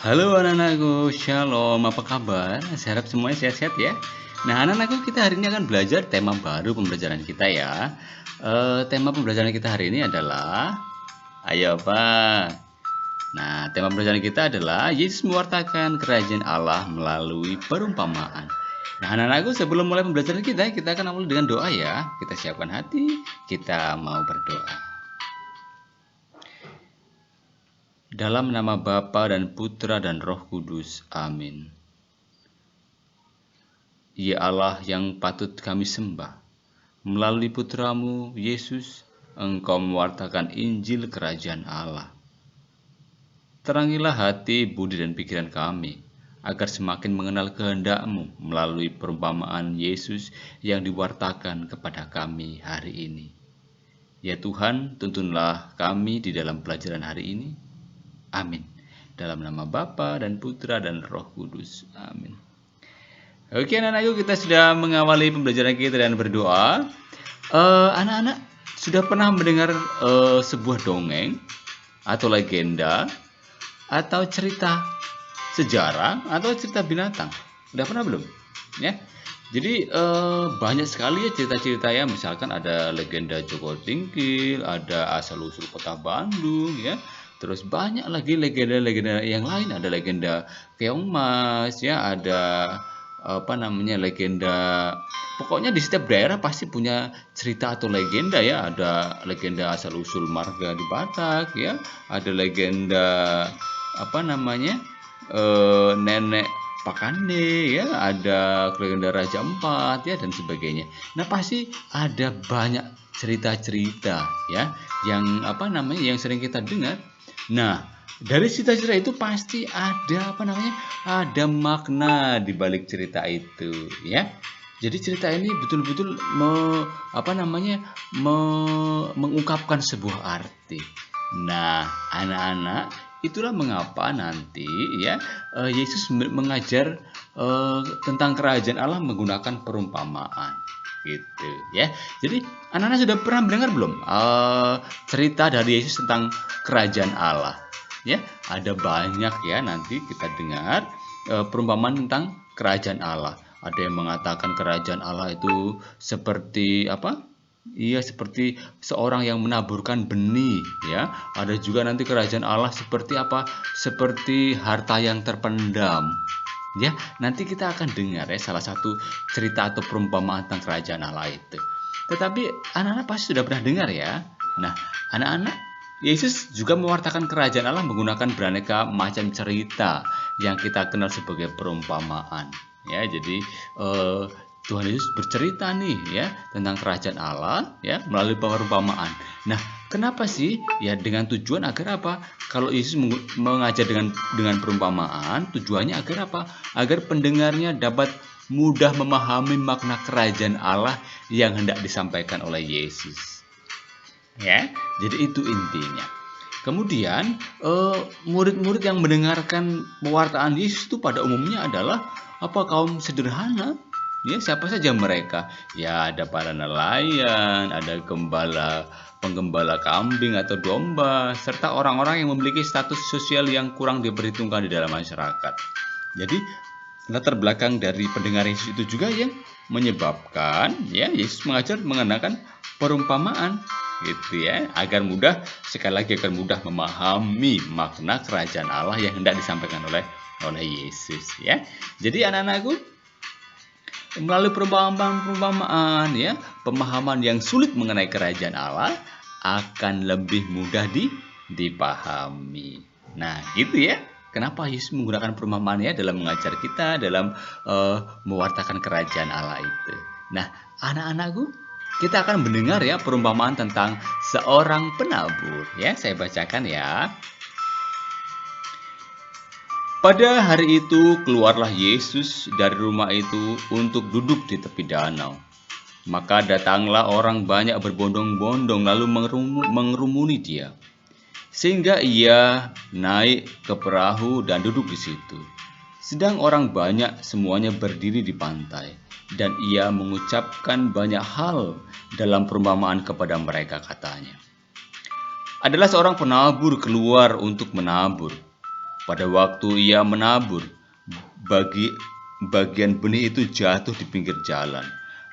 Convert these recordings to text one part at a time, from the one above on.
Halo anak-anakku, shalom, apa kabar? Saya harap semuanya sehat-sehat ya. Nah anak-anakku, kita hari ini akan belajar tema baru pembelajaran kita ya. Tema pembelajaran kita hari ini adalah, ayo apa? Nah, tema pembelajaran kita adalah Yesus mewartakan kerajaan Allah melalui perumpamaan. Nah anak-anakku, sebelum mulai pembelajaran kita akan awali dengan doa ya. Kita siapkan hati, kita mau berdoa. Dalam nama Bapa dan Putra dan Roh Kudus. Amin. Ya Allah yang patut kami sembah, melalui putramu Yesus, Engkau mewartakan Injil Kerajaan Allah. Terangilah hati, budi, dan pikiran kami, agar semakin mengenal kehendak-Mu melalui perumpamaan Yesus yang diwartakan kepada kami hari ini. Ya Tuhan, tuntunlah kami di dalam pelajaran hari ini. Amin. Dalam nama Bapa dan Putra dan Roh Kudus. Amin. Oke anak-anakku, kita sudah mengawali pembelajaran kita dan berdoa. Anak-anak sudah pernah mendengar sebuah dongeng atau legenda atau cerita sejarah atau cerita binatang? Udah pernah belum? Ya. Jadi banyak sekali ya cerita-cerita ya. Misalkan ada legenda Joko Tingkil, ada asal-usul kota Bandung ya. Terus banyak lagi legenda-legenda yang lain. Ada legenda Keong Mas ya, ada legenda. Pokoknya di setiap daerah pasti punya cerita atau legenda ya. Ada legenda asal usul marga di Batak ya, ada legenda nenek Pakande ya, ada legenda Raja Empat ya, dan sebagainya. Nah pasti ada banyak cerita-cerita ya yang yang sering kita dengar. Nah dari cerita-cerita itu pasti ada makna di balik cerita itu ya. Jadi cerita ini betul-betul mengungkapkan sebuah arti. Nah, anak-anak, itulah mengapa nanti ya Yesus mengajar tentang kerajaan Allah menggunakan perumpamaan gitu ya. Jadi anak-anak sudah pernah mendengar belum cerita dari Yesus tentang kerajaan Allah? Ya, ada banyak ya, nanti kita dengar perumpamaan tentang kerajaan Allah. Ada yang mengatakan kerajaan Allah itu seperti apa? Iya, seperti seorang yang menaburkan benih ya. Ada juga nanti kerajaan Allah seperti apa? Seperti harta yang terpendam. Ya, nanti kita akan dengar ya salah satu cerita atau perumpamaan tentang kerajaan Allah itu. Tetapi anak-anak pasti sudah pernah dengar ya. Nah, anak-anak, Yesus juga mewartakan kerajaan Allah menggunakan beraneka macam cerita yang kita kenal sebagai perumpamaan. Ya, jadi Tuhan Yesus bercerita nih ya tentang kerajaan Allah ya melalui perumpamaan. Nah, kenapa sih? Ya dengan tujuan agar apa? Kalau Yesus mengajar dengan perumpamaan, tujuannya agar apa? Agar pendengarnya dapat mudah memahami makna kerajaan Allah yang hendak disampaikan oleh Yesus. Ya, jadi itu intinya. Kemudian murid-murid yang mendengarkan pewartaan Yesus itu pada umumnya adalah kaum sederhana. Ya, siapa saja mereka? Ya, ada para nelayan, ada penggembala kambing atau domba, serta orang-orang yang memiliki status sosial yang kurang diperhitungkan di dalam masyarakat. Jadi latar belakang dari pendengar Yesus itu juga yang menyebabkan ya Yesus mengajar mengenakan perumpamaan gitu ya, agar mudah memahami makna kerajaan Allah yang hendak disampaikan oleh Yesus ya. Jadi anak-anakku, melalui perumpamaan ya, pemahaman yang sulit mengenai kerajaan Allah akan lebih mudah dipahami. Nah, gitu ya. Kenapa Yesus menggunakan perumpamaan ya dalam mengajar kita, dalam mewartakan kerajaan Allah itu. Nah, anak-anakku, kita akan mendengar ya perumpamaan tentang seorang penabur ya. Saya bacakan ya. Pada hari itu keluarlah Yesus dari rumah itu untuk duduk di tepi danau. Maka datanglah orang banyak berbondong-bondong lalu mengerumuni dia. Sehingga ia naik ke perahu dan duduk di situ. Sedang orang banyak semuanya berdiri di pantai. Dan ia mengucapkan banyak hal dalam perumpamaan kepada mereka, katanya. Adalah seorang penabur keluar untuk menabur. Pada waktu ia menabur, bagi bagian benih itu jatuh di pinggir jalan.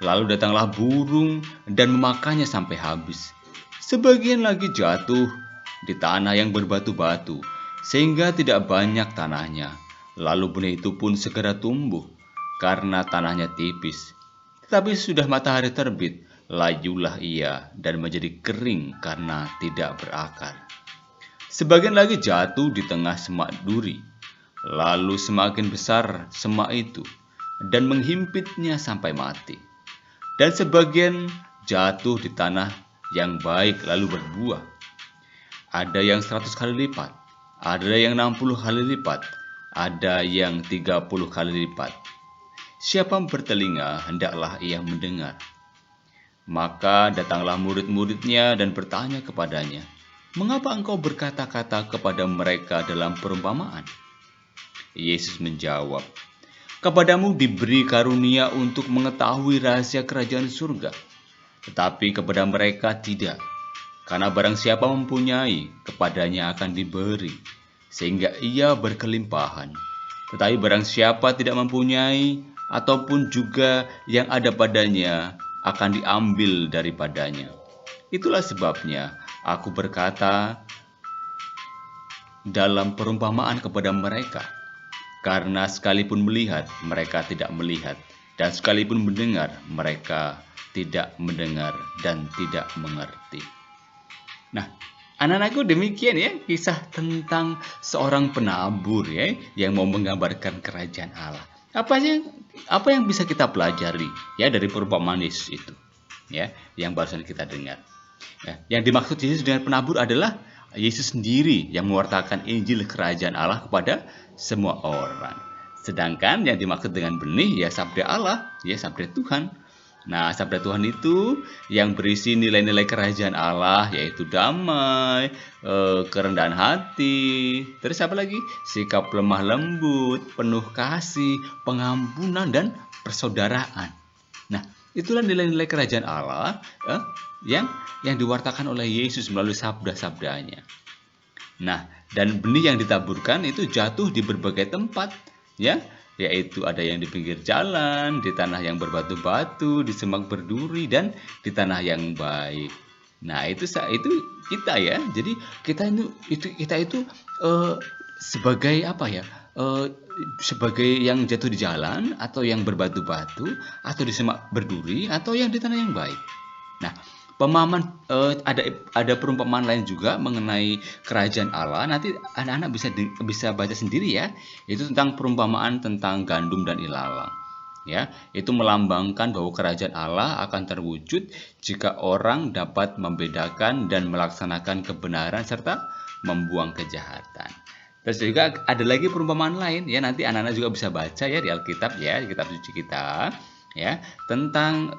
Lalu datanglah burung dan memakannya sampai habis. Sebagian lagi jatuh di tanah yang berbatu-batu, sehingga tidak banyak tanahnya. Lalu benih itu pun segera tumbuh, karena tanahnya tipis. Tetapi sudah matahari terbit, layulah ia dan menjadi kering karena tidak berakar. Sebagian lagi jatuh di tengah semak duri. Lalu semakin besar semak itu dan menghimpitnya sampai mati. Dan sebagian jatuh di tanah yang baik lalu berbuah. Ada yang 100 kali lipat, ada yang 60 kali lipat, ada yang 30 kali lipat. Siapa bertelinga, hendaklah ia mendengar. Maka datanglah murid-muridnya dan bertanya kepadanya, "Mengapa engkau berkata-kata kepada mereka dalam perumpamaan?" Yesus menjawab, "Kepadamu diberi karunia untuk mengetahui rahasia kerajaan surga, tetapi kepada mereka tidak. Karena barang siapa mempunyai, kepadanya akan diberi, sehingga ia berkelimpahan. Tetapi barang siapa tidak mempunyai, ataupun juga yang ada padanya, akan diambil daripadanya. Itulah sebabnya aku berkata dalam perumpamaan kepada mereka, karena sekalipun melihat, mereka tidak melihat, dan sekalipun mendengar, mereka tidak mendengar dan tidak mengerti." Nah, anak-anakku, demikian ya kisah tentang seorang penabur ya yang mau menggambarkan kerajaan Allah. Apa yang bisa kita pelajari ya dari perumpamaan Yesus itu ya yang barusan kita dengar. Nah, yang dimaksud Yesus dengan penabur adalah Yesus sendiri yang mewartakan Injil kerajaan Allah kepada semua orang. Sedangkan yang dimaksud dengan benih ya sabda Allah, ya sabda Tuhan. Nah, sabda Tuhan itu yang berisi nilai-nilai kerajaan Allah, yaitu damai, kerendahan hati, terus apa lagi? Sikap lemah lembut, penuh kasih, pengampunan, dan persaudaraan. Nah, itulah nilai-nilai kerajaan Allah yang diwartakan oleh Yesus melalui sabda-sabdanya. Nah, dan benih yang ditaburkan itu jatuh di berbagai tempat, ya, yaitu ada yang di pinggir jalan, di tanah yang berbatu-batu, di semak berduri, dan di tanah yang baik. Nah, itu kita ya. Jadi kita itu sebagai apa ya? Sebagai yang jatuh di jalan, atau yang berbatu-batu, atau di semak berduri, atau yang di tanah yang baik. Nah, pemahaman ada perumpamaan lain juga mengenai kerajaan Allah. Nanti anak-anak bisa baca sendiri ya. Itu tentang perumpamaan tentang gandum dan ilalang. Ya, itu melambangkan bahwa kerajaan Allah akan terwujud jika orang dapat membedakan dan melaksanakan kebenaran serta membuang kejahatan. Terus juga ada lagi perumpamaan lain ya, nanti anak-anak juga bisa baca ya di Alkitab ya, di kitab suci kita ya, tentang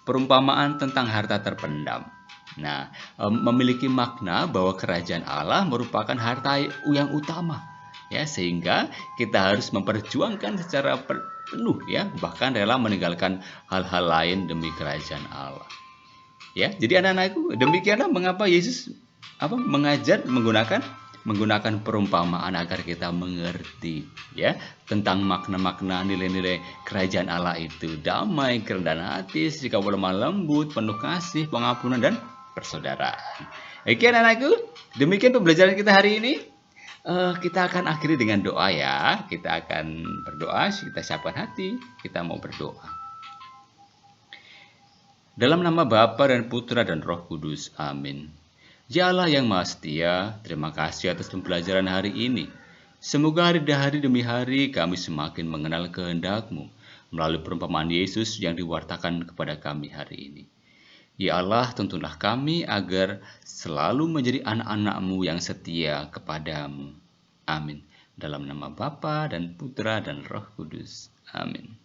perumpamaan tentang harta terpendam. Nah, memiliki makna bahwa kerajaan Allah merupakan harta yang utama, ya, sehingga kita harus memperjuangkan secara penuh, ya, bahkan rela meninggalkan hal-hal lain demi kerajaan Allah. Ya, jadi anak-anakku, demikianlah mengapa Yesus mengajar menggunakan perumpamaan agar kita mengerti ya tentang makna-makna nilai-nilai kerajaan Allah itu, damai, kerendahan hati, sikap lemah lembut, penuh kasih, pengampunan, dan persaudaraan. Oke anak-anakku, demikian pembelajaran kita hari ini. Kita akan akhiri dengan doa ya. Kita akan berdoa, kita siapkan hati, kita mau berdoa. Dalam nama Bapa dan Putra dan Roh Kudus, amin. Ya Allah yang Maha Setia, terima kasih atas pembelajaran hari ini. Semoga hari demi hari kami semakin mengenal kehendak-Mu melalui perumpamaan Yesus yang diwartakan kepada kami hari ini. Ya Allah, tuntunlah kami agar selalu menjadi anak-anak-Mu yang setia kepadamu. Amin. Dalam nama Bapa dan Putra dan Roh Kudus. Amin.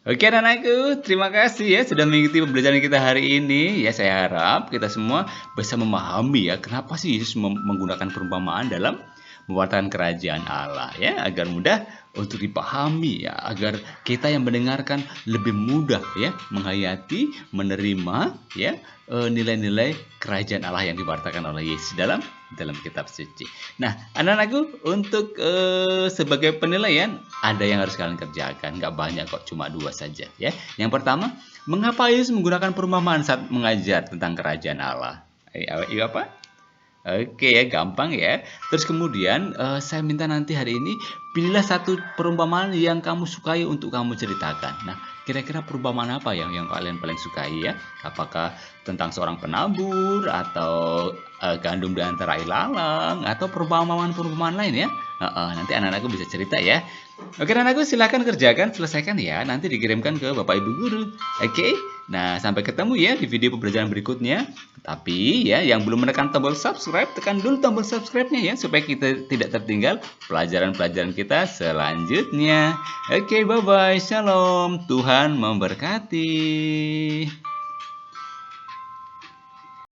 Oke anak-anakku, terima kasih ya sudah mengikuti pembelajaran kita hari ini. Ya, saya harap kita semua bisa memahami ya kenapa sih Yesus menggunakan perumpamaan dalam mewartakan kerajaan Allah ya, agar mudah untuk dipahami ya, agar kita yang mendengarkan lebih mudah ya menghayati, menerima ya nilai-nilai kerajaan Allah yang diwartakan oleh Yesus dalam dalam kitab suci. Nah, anak-anakku, untuk sebagai penilaian ada yang harus kalian kerjakan, nggak banyak kok, cuma 2 saja ya. Yang pertama, mengapa Yesus menggunakan perumpamaan saat mengajar tentang kerajaan Allah? Iya apa? Oke ya, gampang ya. Terus kemudian saya minta nanti hari ini pilihlah satu perumpamaan yang kamu sukai untuk kamu ceritakan. Nah, kira-kira perumpamaan apa yang kalian paling sukai ya? Apakah tentang seorang penabur atau gandum di antara ilalang atau perumpamaan-perumpamaan lain ya? Nanti anak-anakku bisa cerita ya. Oke, anak-anakku silahkan kerjakan, selesaikan ya. Nanti dikirimkan ke Bapak Ibu Guru. Oke. Nah, sampai ketemu ya di video pembelajaran berikutnya. Tapi ya, yang belum menekan tombol subscribe, tekan dulu tombol subscribe-nya ya, supaya kita tidak tertinggal pelajaran-pelajaran kita selanjutnya. Oke, bye-bye. Shalom. Tuhan memberkati.